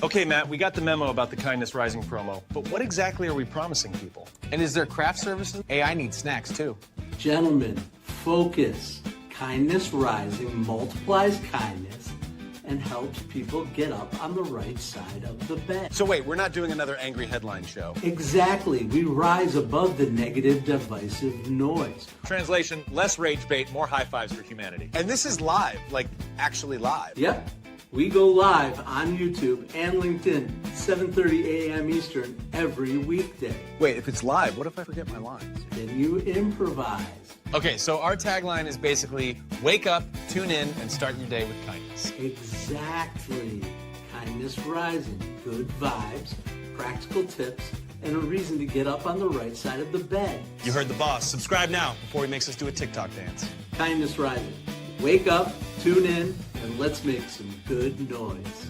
Okay, Matt, we got the memo about the Kindness Rising promo, but what exactly are we promising people? And is there craft services? Hey, I need snacks too. Gentlemen, focus. Kindness Rising multiplies kindness and helps people get up on the right side of the bed. So wait, we're not doing another angry headline show. Exactly. We rise above the negative, divisive noise. Translation, less rage bait, more high fives for humanity. And this is live, like actually live. Yep. We go live on YouTube and LinkedIn, 7:30 a.m. Eastern every weekday. Wait, if it's live, what if I forget my lines? Then you improvise. Okay, so our tagline is basically wake up, tune in, and start your day with kindness. Exactly. Kindness Rising. Good vibes, practical tips, and a reason to get up on the right side of the bed. You heard the boss. Subscribe now before he makes us do a TikTok dance. Kindness Rising. Wake up, tune in, and let's make some good noise.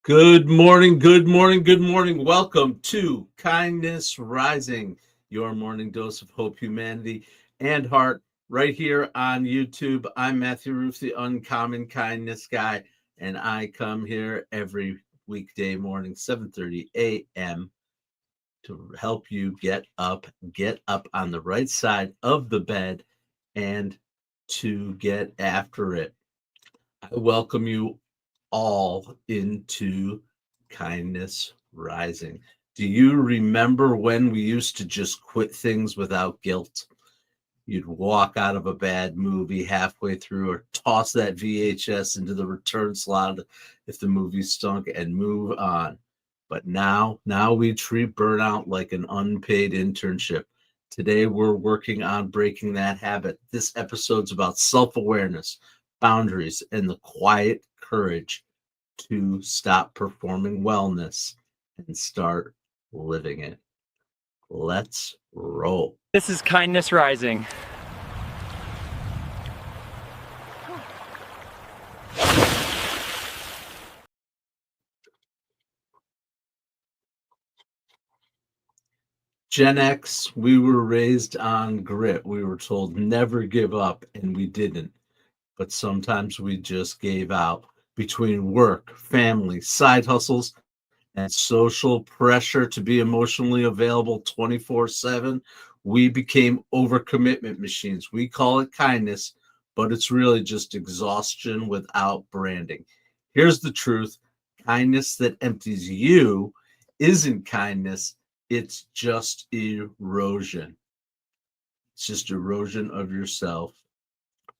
Good morning, good morning, good morning. Welcome to Kindness Rising, your morning dose of hope, humanity, and heart, right here on YouTube. I'm Matthew Rouff, the Uncommon Kindness Guy, and I come here every weekday morning, 7:30 a.m., to help you get up on the right side of the bed and to get after it. I welcome you all into Kindness Rising. Do you remember when we used to just quit things without guilt? You'd walk out of a bad movie halfway through or toss that VHS into the return slot if the movie stunk and move on. But now we treat burnout like an unpaid internship. Today, we're working on breaking that habit. This episode's about self-awareness, boundaries, and the quiet courage to stop performing wellness and start living it. Let's roll. This is Kindness Rising. Gen X, we were raised on grit. We were told never give up, and we didn't. But sometimes we just gave out. Between work, family, side hustles, and social pressure to be emotionally available 24/7, we became overcommitment machines. We call it kindness, but it's really just exhaustion without branding. Here's the truth. Kindness that empties you isn't kindness. It's just erosion. It's just erosion of yourself.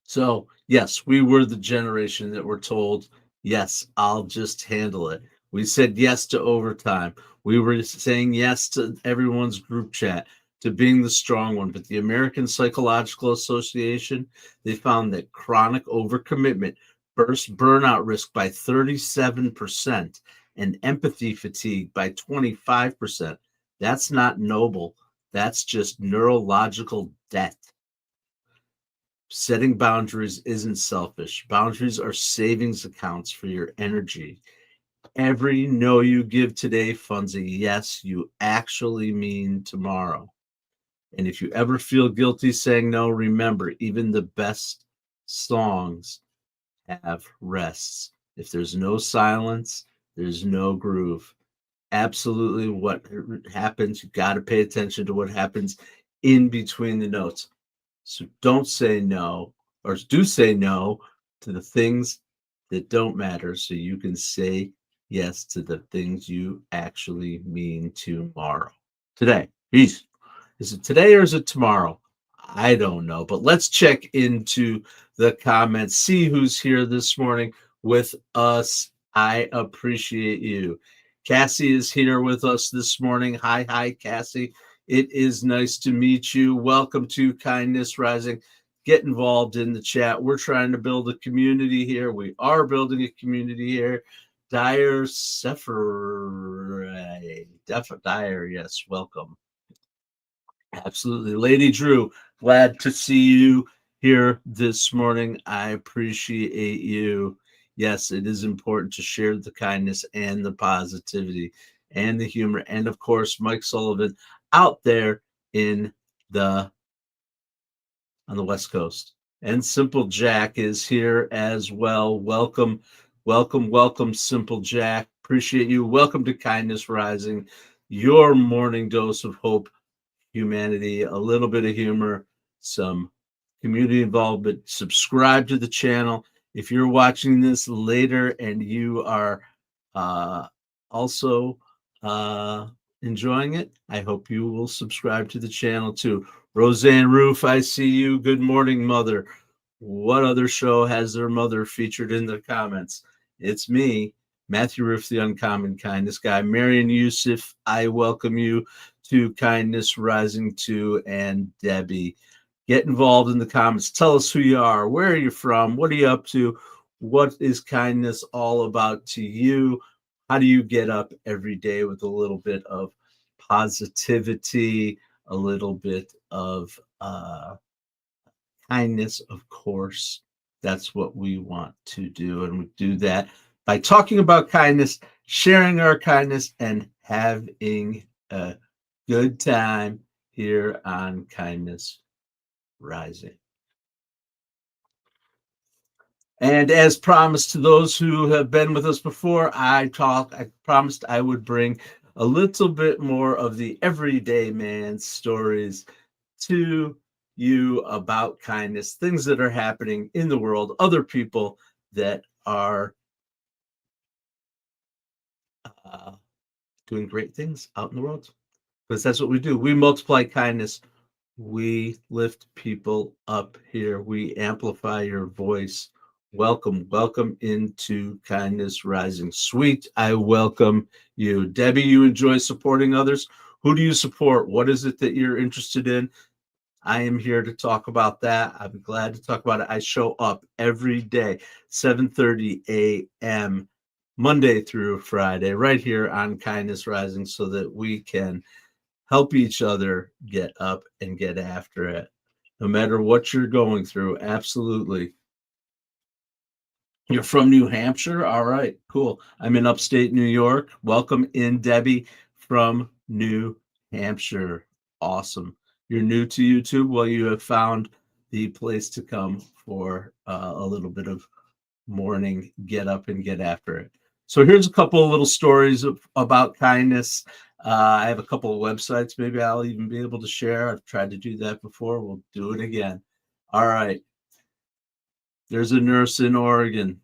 So, yes, we were the generation that were told, yes, I'll just handle it. We said yes to overtime. We were saying yes to everyone's group chat, to being the strong one. But the American Psychological Association, they found that chronic overcommitment bursts burnout risk by 37% and empathy fatigue by 25%. That's not noble. That's just neurological death. Setting boundaries isn't selfish. Boundaries are savings accounts for your energy. Every no you give today funds a yes you actually mean tomorrow. And if you ever feel guilty saying no, remember, even the best songs have rests. If there's no silence, there's no groove. Absolutely, what happens, you got to pay attention to what happens in between the notes. So don't say no, or do say no to the things that don't matter, so you can say yes to the things you actually mean tomorrow. Today. Peace. Is it today or is it tomorrow? I don't know, but let's check into the comments, see who's here this morning with us. I appreciate you. Cassie is here with us this morning. Hi, Cassie. It is nice to meet you. Welcome to Kindness Rising. Get involved in the chat. We're trying to build a community here. We are building a community here. Dyer Dyer, yes, welcome. Absolutely. Lady Drew, glad to see you here this morning. I appreciate you. Yes, it is important to share the kindness and the positivity and the humor. And of course, Mike Sullivan out there on the West Coast. And Simple Jack is here as well. Welcome, welcome, welcome, Simple Jack. Appreciate you. Welcome to Kindness Rising, your morning dose of hope, humanity, a little bit of humor, some community involvement. Subscribe to the channel. If you're watching this later and you are also enjoying it, I hope you will subscribe to the channel too. Roseanne Roof, I see you. Good morning, mother. What other show has their mother featured in the comments? It's me, Matthew Rouff, the Uncommon Kindness Guy. Marion Yusuf, I welcome you to Kindness Rising 2, and Debbie. Get involved in the comments. Tell us who you are. Where are you from? What are you up to? What is kindness all about to you? How do you get up every day with a little bit of positivity, a little bit of kindness, of course? That's what we want to do. And we do that by talking about kindness, sharing our kindness, and having a good time here on Kindness Rising. And as promised to those who have been with us before, I promised I would bring a little bit more of the everyday man's stories to you about kindness, things that are happening in the world, other people that are doing great things out in the world. Because that's what we do. We multiply kindness. We lift people up here. We amplify your voice. Welcome, welcome into Kindness Rising. Sweet, I welcome you. Debbie, you enjoy supporting others. Who do you support? What is it that you're interested in? I am here to talk about that. I'm glad to talk about it. I show up every day, 7:30 a.m., Monday through Friday, right here on Kindness Rising, so that we can help each other get up and get after it, no matter what you're going through. Absolutely. You're from New Hampshire? All right, cool. I'm in upstate New York. Welcome in, Debbie, from New Hampshire. Awesome. You're new to YouTube? Well, you have found the place to come for a little bit of morning get up and get after it. So here's a couple of little stories about kindness. I have a couple of websites. Maybe I'll even be able to share. I've tried to do that before. We'll do it again. All right. There's a nurse in Oregon.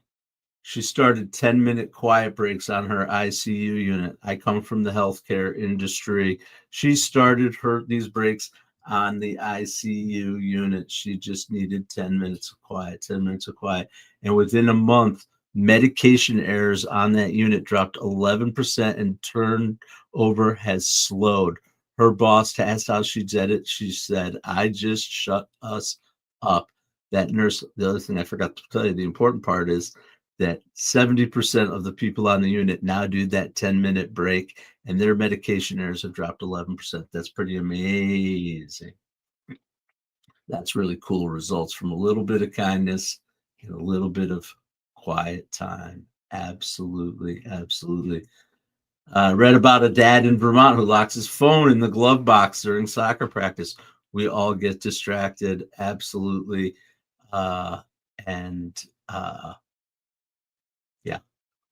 She started 10-minute quiet breaks on her ICU unit. I come from the healthcare industry. She started these breaks on the ICU unit. She just needed 10 minutes of quiet, 10 minutes of quiet. And within a month, medication errors on that unit dropped 11% and turnover has slowed. Her boss asked how she did it. She said, I just shut us up. That nurse, the other thing I forgot to tell you, the important part is that 70% of the people on the unit now do that 10-minute break, and their medication errors have dropped 11%. That's pretty amazing. That's really cool results from a little bit of kindness and a little bit of quiet time. Absolutely, absolutely. Read about a dad in Vermont who locks his phone in the glove box during soccer practice. We all get distracted, absolutely. Yeah,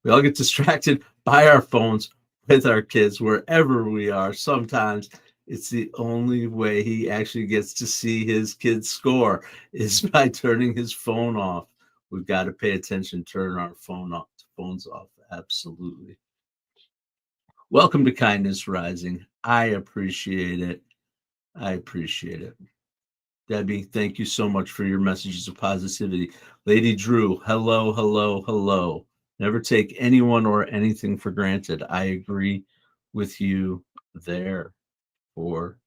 we all get distracted by our phones with our kids wherever we are. Sometimes it's the only way he actually gets to see his kids score is by turning his phone off. We've got to pay attention, turn our phones off. Absolutely. Welcome to Kindness Rising. I appreciate it. I appreciate it. Debbie, thank you so much for your messages of positivity. Lady Drew, hello, hello, hello. Never take anyone or anything for granted. I agree with you there for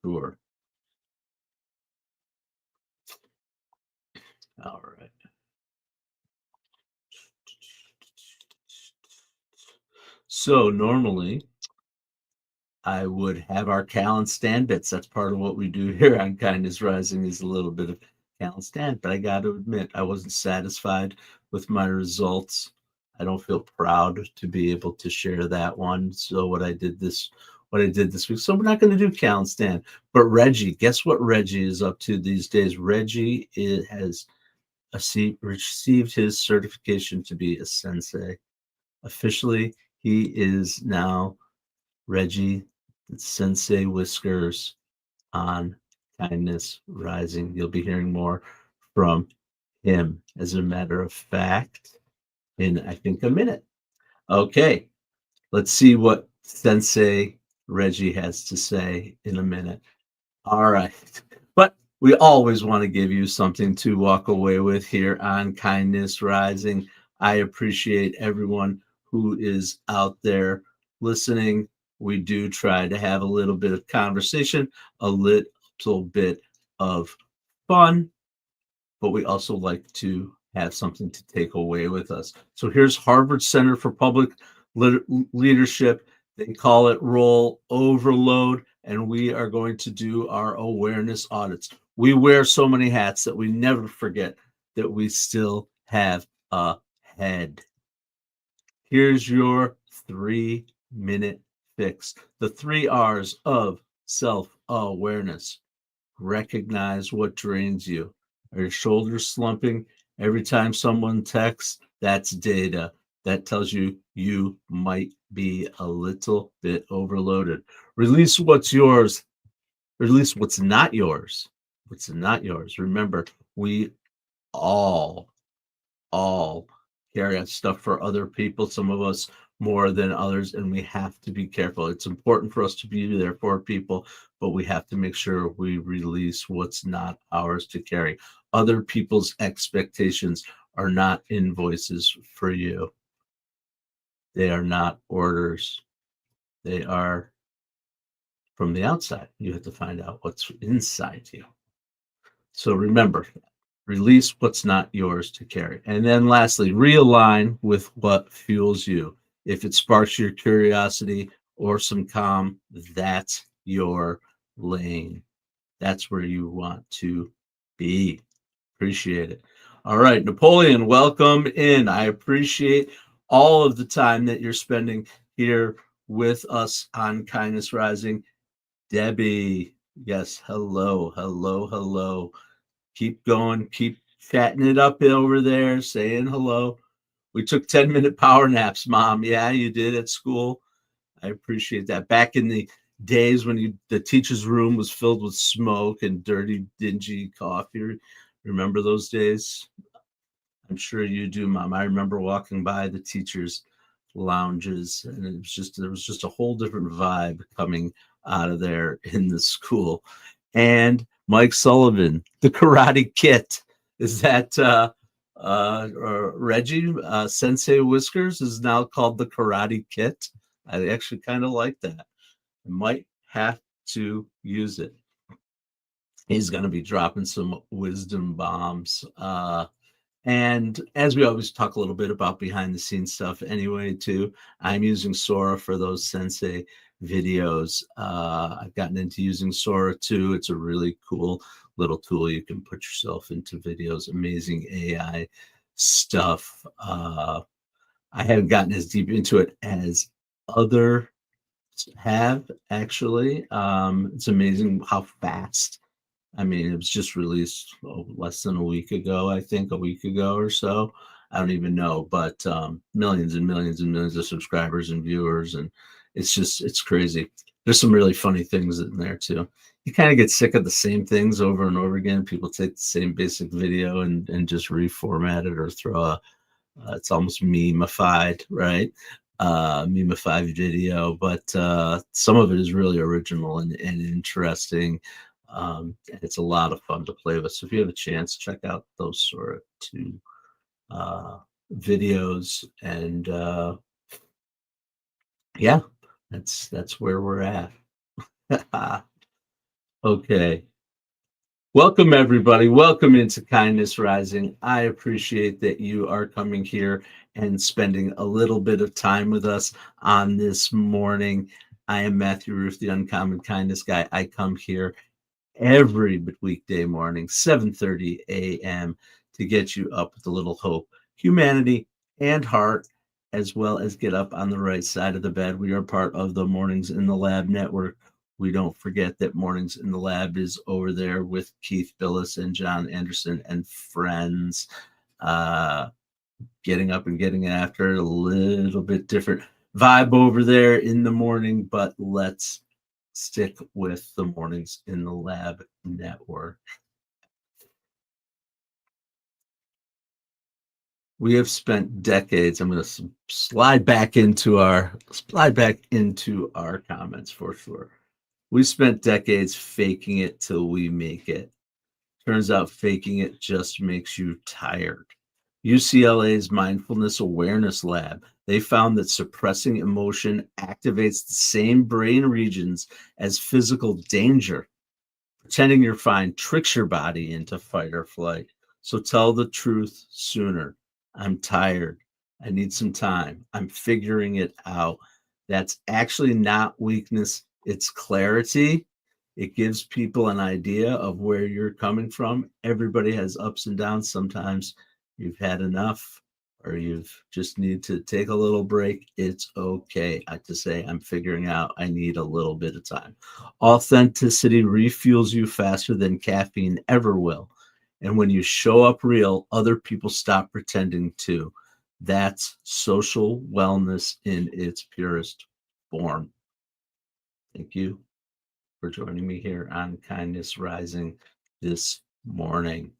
sure. All right. So normally I would have our Callan stand bits. That's part of what we do here on Kindness Rising is a little bit of Callan stand. But I got to admit, I wasn't satisfied with my results. I don't feel proud to be able to share that one. So what I did this what I did this week. So we're not going to do Cal and Stan. But Reggie, guess what Reggie is up to these days? Reggie has received his certification to be a sensei. Officially, he is now Reggie Sensei Whiskers on Kindness Rising. You'll be hearing more from him, as a matter of fact, in I think a minute. Okay, let's see what Sensei Reggie has to say in a minute. All right. But we always want to give you something to walk away with here on Kindness Rising. I appreciate everyone who is out there listening. We do try to have a little bit of conversation, a little bit of fun, but we also like to have something to take away with us. So here's Harvard Center for Public Leadership. They call it Role Overload, and we are going to do our awareness audits. We wear so many hats that we never forget that we still have a head. Here's your 3-minute fix. The 3 R's of self-awareness. Recognize what drains you. Are your shoulders slumping every time someone texts? That's data. That tells you you might be a little bit overloaded. Release what's yours. Release what's not yours. What's not yours. Remember, we all carry out stuff for other people, some of us more than others, and we have to be careful. It's important for us to be there for people, but we have to make sure we release what's not ours to carry. Other people's expectations are not invoices for you. They are not orders. They are from the outside. You have to find out what's inside you. So remember, release what's not yours to carry. And then lastly, realign with what fuels you. If it sparks your curiosity or some calm, that's your lane. That's where you want to be. Appreciate it. All right, Napoleon, welcome in. I appreciate all of the time that you're spending here with us on Kindness Rising. Debbie, yes, hello. Keep going, keep chatting it up over there, saying hello. We took 10-minute power naps, Mom. Yeah, you did at school. I appreciate that. Back in the days when the teacher's room was filled with smoke and dirty, dingy coffee. Remember those days? I'm sure you do, Mom. I remember walking by the teachers' lounges, and there was just a whole different vibe coming out of there in the school. And Mike Sullivan, the Karate Kid. Is that Reggie? Sensei Whiskers is now called the Karate Kid. I actually kind of like that. I might have to use it. He's going to be dropping some wisdom bombs. And as we always talk a little bit about behind the scenes stuff anyway, too, I'm using Sora for those Sensei videos. I've gotten into using Sora too. It's a really cool little tool. You can put yourself into videos, amazing AI stuff. I haven't gotten as deep into it as others have, actually. It's amazing how fast. I mean, it was just released less than a week ago, I think, a week ago or so. I don't even know, but millions and millions and millions of subscribers and viewers, and it's crazy. There's some really funny things in there too. You kind of get sick of the same things over and over again. People take the same basic video and just reformat it or throw it's almost meme-ified, right? Meme-ified video, but some of it is really original and interesting. And it's a lot of fun to play with. So if you have a chance, check out those sort of 2 videos. And yeah, that's where we're at. Okay. Welcome, everybody. Welcome into Kindness Rising. I appreciate that you are coming here and spending a little bit of time with us on this morning. I am Matthew Rouff, the Uncommon Kindness Guy. I come here every weekday morning, 7:30 a.m. to get you up with a little hope, humanity, and heart. as well as get up on the right side of the bed. We are part of the Mornings in the Lab network. We don't forget that Mornings in the Lab is over there with Keith Billis and John Anderson and friends. Getting up and getting after it, a little bit different vibe over there in the morning, but let's stick with the Mornings in the Lab network. We have spent decades. I'm going to slide back into our comments for sure. We spent decades faking it till we make it. Turns out faking it just makes you tired. UCLA's Mindfulness Awareness Lab, they found that suppressing emotion activates the same brain regions as physical danger. Pretending you're fine tricks your body into fight or flight. So tell the truth sooner. I'm tired. I need some time. I'm figuring it out. That's actually not weakness, it's clarity. It gives people an idea of where you're coming from. Everybody has ups and downs. Sometimes you've had enough or you've just need to take a little break. It's okay to say, I'm figuring out, I need a little bit of time. Authenticity refuels you faster than caffeine ever will. And when you show up real, other people stop pretending too. That's social wellness in its purest form. Thank you for joining me here on Kindness Rising this morning.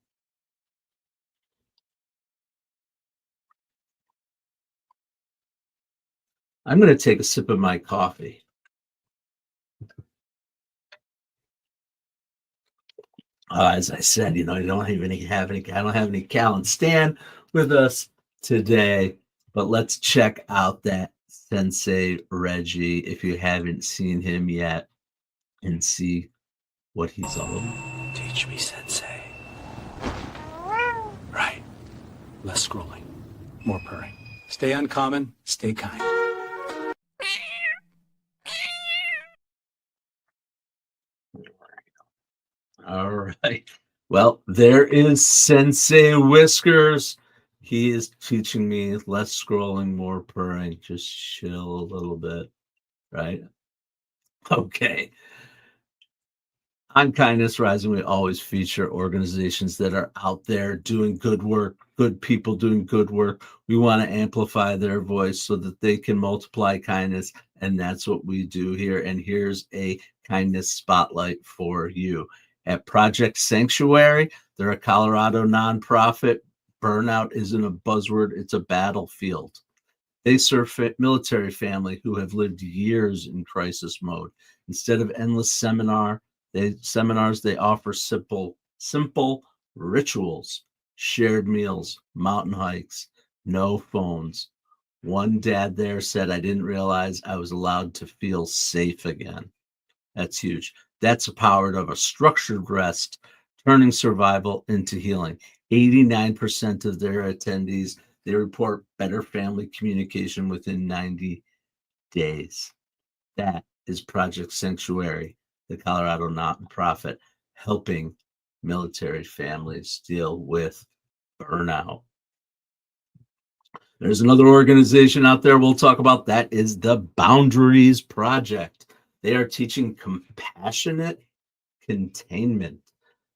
I'm going to take a sip of my coffee. As I said, I don't have any Cal and Stan with us today, but let's check out that Sensei Reggie if you haven't seen him yet and see what he's all about. Teach me, Sensei. Right. Less scrolling. More purring. Stay uncommon. Stay kind. All right. Well, there is Sensei Whiskers. He is teaching me less scrolling, more purring. Just chill a little bit, right? Okay. On Kindness Rising, we always feature organizations that are out there doing good work, good people doing good work. We want to amplify their voice so that they can multiply kindness, and that's what we do here. And here's a kindness spotlight for you. At Project Sanctuary, they're a Colorado nonprofit. Burnout isn't a buzzword, it's a battlefield. They serve military family who have lived years in crisis mode. Instead of endless seminars, they offer simple rituals, shared meals, mountain hikes, no phones. One dad there said, I didn't realize I was allowed to feel safe again. That's huge. That's the power of a structured rest, turning survival into healing. 89% of their attendees, they report better family communication within 90 days. That is Project Sanctuary, the Colorado nonprofit, helping military families deal with burnout. There's another organization out there we'll talk about. That is the Boundaries Project. They are teaching compassionate containment.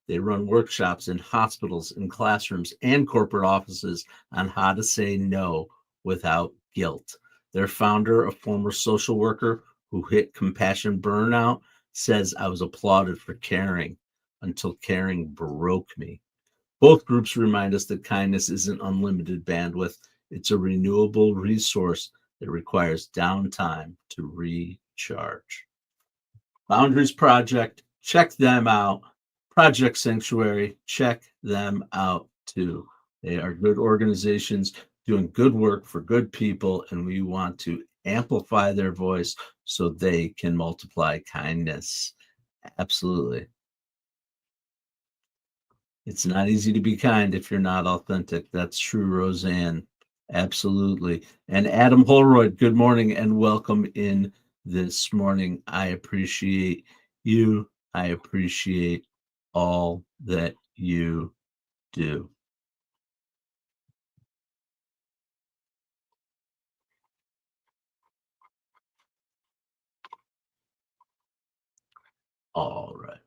They run workshops in hospitals, in classrooms, and corporate offices on how to say no without guilt. Their founder, a former social worker who hit compassion burnout, says, I was applauded for caring until caring broke me. Both groups remind us that kindness isn't unlimited bandwidth. It's a renewable resource that requires downtime to recharge. Boundaries Project, check them out. Project Sanctuary, check them out too. They are good organizations doing good work for good people, and we want to amplify their voice so they can multiply kindness. Absolutely. It's not easy to be kind if you're not authentic. That's true, Roseanne. Absolutely. And Adam Holroyd, good morning and welcome in this morning. I appreciate you. I appreciate all that you do. All right.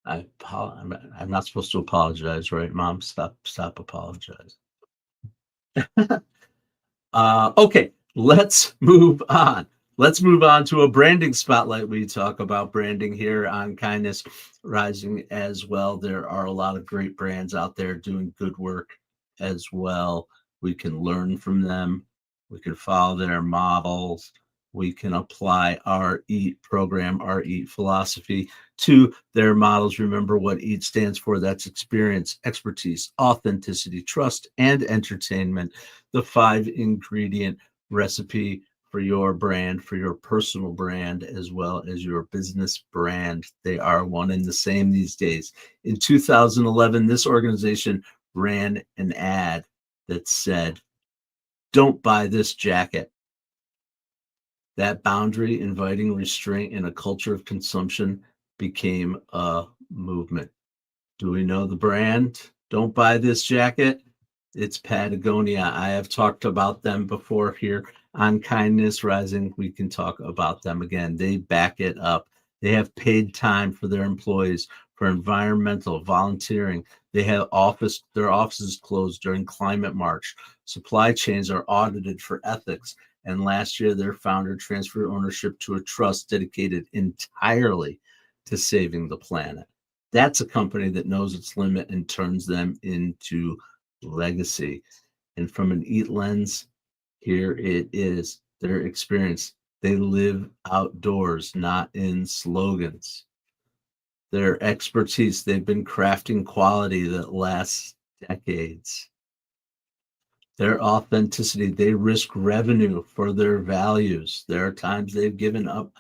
I'm not supposed to apologize, right, Mom? Stop apologizing. Okay, let's move on. Let's move on to a branding spotlight. We talk about branding here on Kindness Rising as well. There are a lot of great brands out there doing good work as well. We can learn from them. We can follow their models. We can apply our EAT program, our EAT philosophy to their models. Remember what EAT stands for. That's experience, expertise, authenticity, trust, and entertainment. The 5-ingredient recipe for your brand, for your personal brand, as well as your business brand. They are one and the same these days. In 2011, this organization ran an ad that said, "Don't buy this jacket." That boundary, inviting restraint in a culture of consumption, became a movement. Do we know the brand? Don't buy this jacket. It's Patagonia. I have talked about them before here on Kindness Rising. We can talk about them again. They back it up. They have paid time for their employees for environmental volunteering. They have their offices closed during Climate March. Supply chains are audited for ethics. And last year, their founder transferred ownership to a trust dedicated entirely to saving the planet. That's a company that knows its limit and turns them into legacy. And from an EAT lens, here it is, their experience. They live outdoors, not in slogans. Their expertise, they've been crafting quality that lasts decades. Their authenticity, they risk revenue for their values. There are times they've given up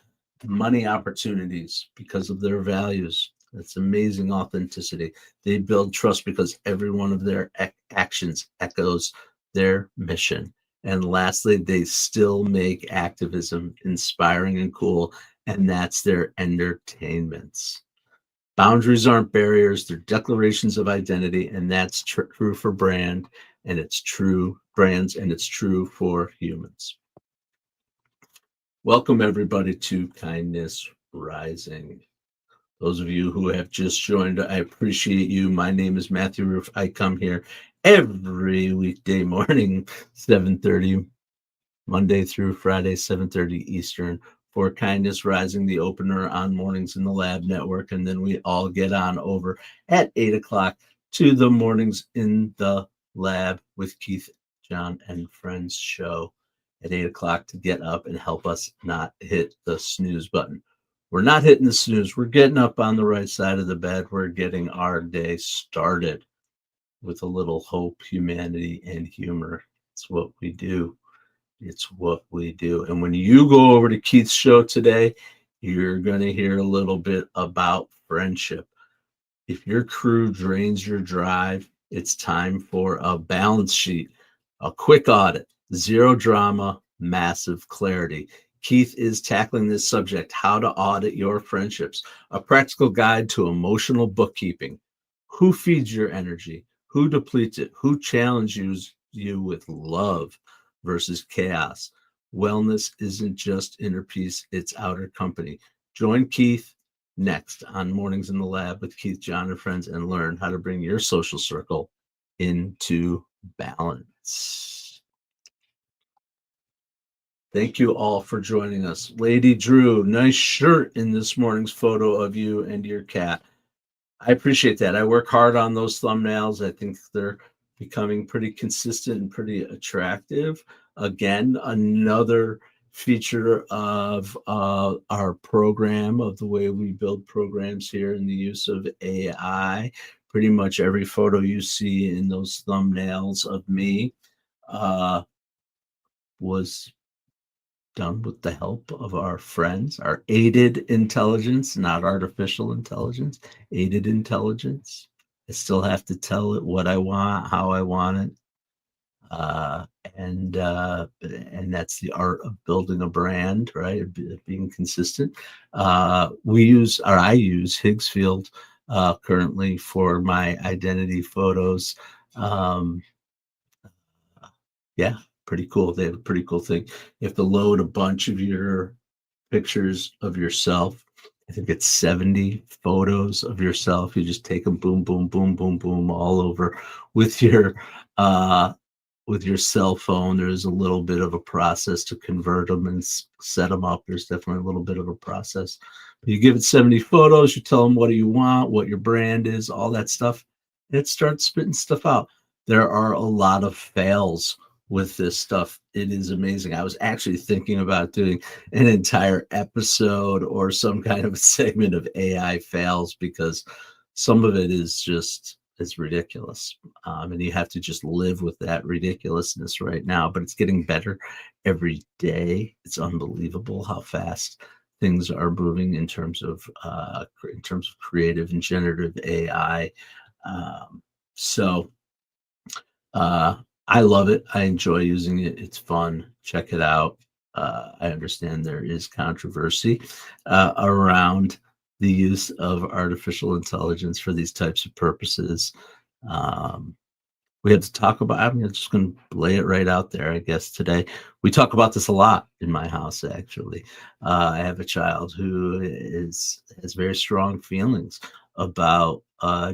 money opportunities because of their values. That's amazing authenticity. They build trust because every one of their actions echoes their mission. And lastly, they still make activism inspiring and cool, and that's their entertainments. Boundaries aren't barriers, they're declarations of identity, and that's true for brand, and it's true brands, and it's true for humans. Welcome everybody to Kindness Rising. Those of you who have just joined, I appreciate you. My name is Matthew Rouff. I come here every weekday morning, 7:30, Monday through Friday, 7:30 Eastern, for Kindness Rising, the opener on Mornings in the Lab Network. And then we all get on over at 8 o'clock to the Mornings in the Lab with Keith, John, and Friends show at 8 o'clock to get up and help us not hit the snooze button. We're not hitting the snooze. We're getting up on the right side of the bed. We're getting our day started with a little hope, humanity, and humor. It's what we do. It's what we do. And when you go over to Keith's show today, you're going to hear a little bit about friendship. If your crew drains your drive, it's time for a balance sheet, a quick audit, zero drama, massive clarity. Keith is tackling this subject, how to audit your friendships, a practical guide to emotional bookkeeping. Who feeds your energy? Who depletes it? Who challenges you with love versus chaos? Wellness isn't just inner peace, it's outer company. Join Keith next on Mornings in the Lab with Keith, John, and Friends, and learn how to bring your social circle into balance. Thank you all for joining us. Lady Drew, nice shirt in this morning's photo of you and your cat. I appreciate that. I work hard on those thumbnails. I think they're becoming pretty consistent and pretty attractive. Again, another feature of our program, of the way we build programs here, and the use of AI. Pretty much every photo you see in those thumbnails of me was done with the help of our friends, our aided intelligence, not artificial intelligence, aided intelligence. I still have to tell it what I want, how I want it. And that's the art of building a brand, right? Being consistent. I use Higgsfield currently for my identity photos. Yeah, pretty cool. They have a pretty cool thing. You have to load a bunch of your pictures of yourself. I think it's 70 photos of yourself. You just take them, boom, boom, boom, boom, boom, all over with your cell phone. There's a little bit of a process to convert them and set them up. There's definitely a little bit of a process. You give it 70 photos. You tell them what do you want, what your brand is, all that stuff. It starts spitting stuff out. There are a lot of fails with this stuff. It is amazing. I was actually thinking about doing an entire episode or some kind of a segment of AI fails, because some of it is just, it's ridiculous. And you have to just live with that ridiculousness right now, but it's getting better every day. It's unbelievable how fast things are moving in terms of creative and generative AI. I love it. I enjoy using it. It's fun. Check it out. I understand there is controversy around the use of artificial intelligence for these types of purposes. We have to talk about, I'm just going to lay it right out there, I guess, today. We talk about this a lot in my house, actually. I have a child who has very strong feelings about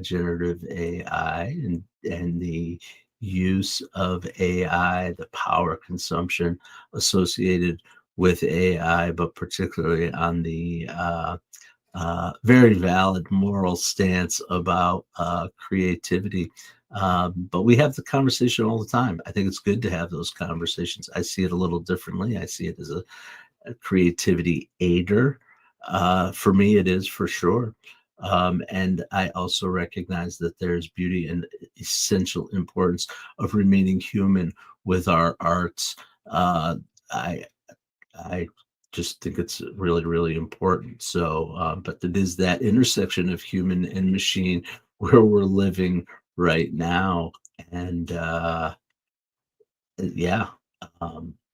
generative AI and the use of AI, the power consumption associated with AI, but particularly on the very valid moral stance about creativity. But we have the conversation all the time. I think it's good to have those conversations. I see it a little differently. I see it as a creativity aider. For me, it is for sure. And I also recognize that there's beauty and essential importance of remaining human with our arts. I just think it's really, really important. So, but it is that intersection of human and machine where we're living right now. And yeah,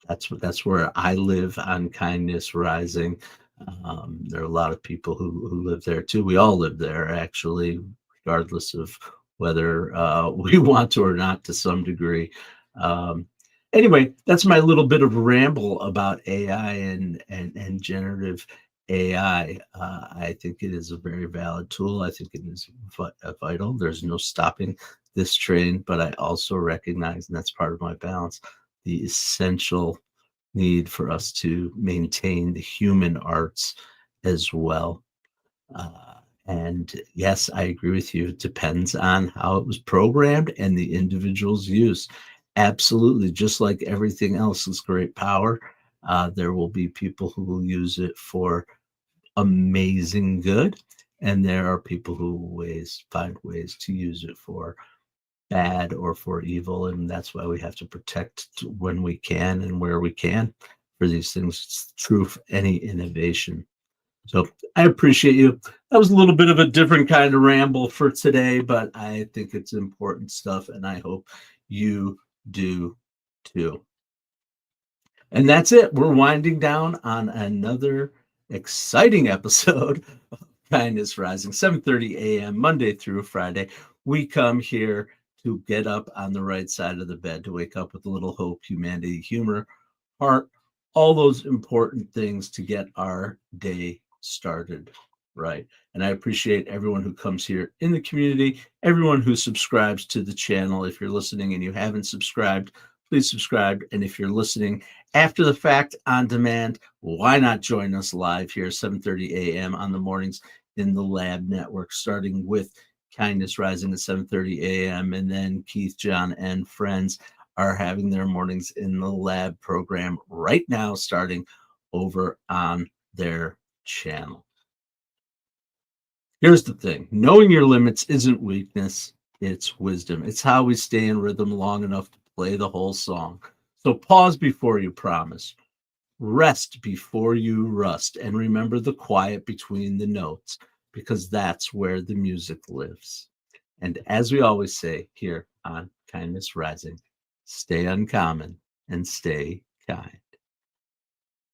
that's where I live on Kindness Rising. There are a lot of people who live there too. We all live there, actually, regardless of whether we want to or not, to some degree. Anyway, that's my little bit of ramble about AI and generative AI. I think it is a very valid tool. I think it is vital. There's no stopping this train, but I also recognize, and that's part of my balance, the essential need for us to maintain the human arts as well. And yes, I agree with you. It depends on how it was programmed and the individual's use. Absolutely. Just like everything else is great power, there will be people who will use it for amazing good. And there are people who find ways to use it for bad or for evil. And that's why we have to protect when we can and where we can for these things. It's true for any innovation. So I appreciate you. That was a little bit of a different kind of ramble for today, but I think it's important stuff, and I hope you do too. And that's it. We're winding down on another exciting episode of Kindness Rising, 7:30 a.m. Monday through Friday. We come here to get up on the right side of the bed, to wake up with a little hope, humanity, humor, heart, all those important things to get our day started right. And I appreciate everyone who comes here in the community, everyone who subscribes to the channel. If you're listening and you haven't subscribed, please subscribe. And if you're listening after the fact on demand, why not join us live here 7:30 a.m. on the mornings in the Lab Network, starting with Kindness Rising at 7:30 a.m. And then Keith, John, and friends are having their mornings in the Lab program right now, starting over on their channel. Here's the thing. Knowing your limits isn't weakness, it's wisdom. It's how we stay in rhythm long enough to play the whole song. So pause before you promise. Rest before you rust. And remember the quiet between the notes, because that's where the music lives. And as we always say here on Kindness Rising, stay uncommon and stay kind.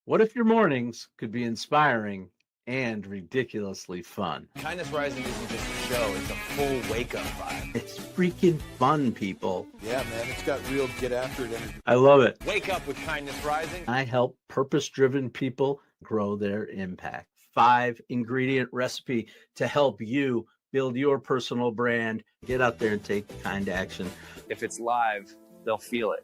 What if your mornings could be inspiring and ridiculously fun. Kindness Rising isn't just a show, it's a full wake-up vibe. It's freaking fun, people. Yeah, man, it's got real get after it energy. I love it. Wake up with Kindness Rising. I help purpose-driven people grow their impact. 5-ingredient recipe to help you build your personal brand. Get out there and take kind action. If it's live, they'll feel it.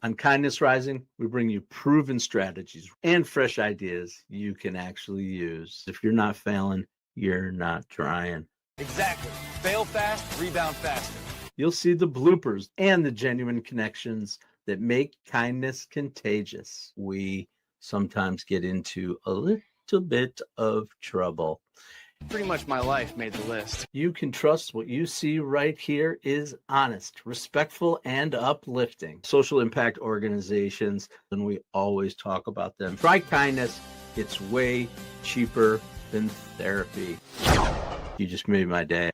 On Kindness Rising, we bring you proven strategies and fresh ideas you can actually use. If you're not failing, you're not trying. Exactly. Fail fast, rebound faster. You'll see the bloopers and the genuine connections that make kindness contagious. We sometimes get into a little bit of trouble. Pretty much my life made the list. You can trust what you see right here is honest, respectful, and uplifting. Social impact organizations, and we always talk about them. Try kindness. It's way cheaper than therapy. You just made my day.